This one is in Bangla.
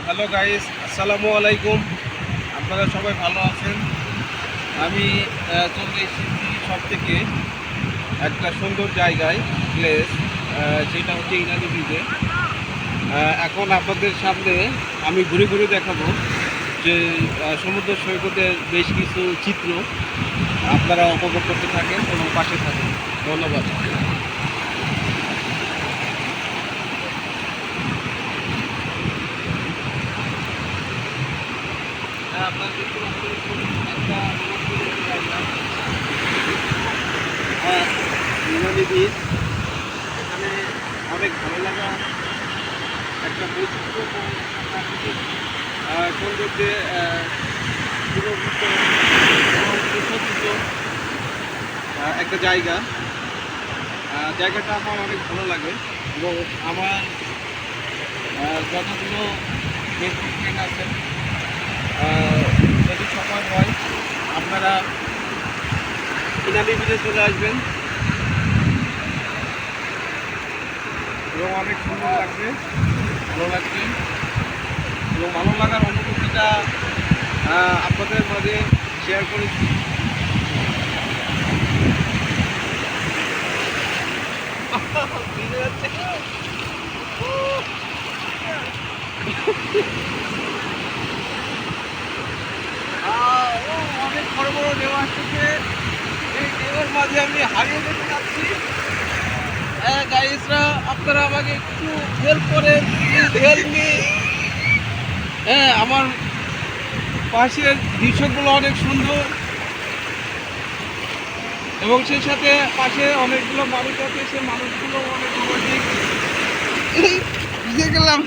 হ্যালো গাইস, আসসালামু আলাইকুম। আপনারা সবাই ভালো আছেন? আমি চলে এসেছি সব থেকে একটা সুন্দর জায়গায়, প্লেস, যেটা হচ্ছে ইনানি ব্রিজে। এখন আপনাদের সামনে আমি ঘুরে ঘুরে দেখাবো যে সমুদ্র সৈকতের বেশ কিছু চিত্র আপনারা উপভোগ করতে থাকেন এবং পাশে থাকেন। ধন্যবাদ। আপনারা দেখতে পাচ্ছেন একটা জায়গা, ইনানি ব্রিজ। এখানে অনেক ভালো লাগা একটা বৈচিত্র্যময় প্রাকৃতিক সৌন্দর্যে সুরক্ষিত এবং সুসজ্জিত একটা জায়গা। জায়গাটা আমার অনেক ভালো লাগে এবং আমার যতগুলো ফেসবুক ফ্রেন্ড আছেন, যদি সময় হয় আপনারা ইনানি ব্রিজে চলে আসবেন এবং অনেক সুন্দর লাগবে, ভালো লাগবে এবং ভালো লাগার অনুভূতিটা আপনাদের মাঝে শেয়ার করেছি। অনেক বড় বড় ঢেউ আসতেছে, এই ঢেউয়ের মাঝে আমি হারিয়ে যেতে যাচ্ছি। গাইসরা, আপনারা আমাকে একটু হেল্প করেন, হেল্প মি। আমার পাশের দৃশ্যগুলো অনেক সুন্দর এবং সেই সাথে পাশে অনেকগুলো মানুষ আছে, সে মানুষগুলো অনেক রোমান্টিক। ভিজে গেলাম।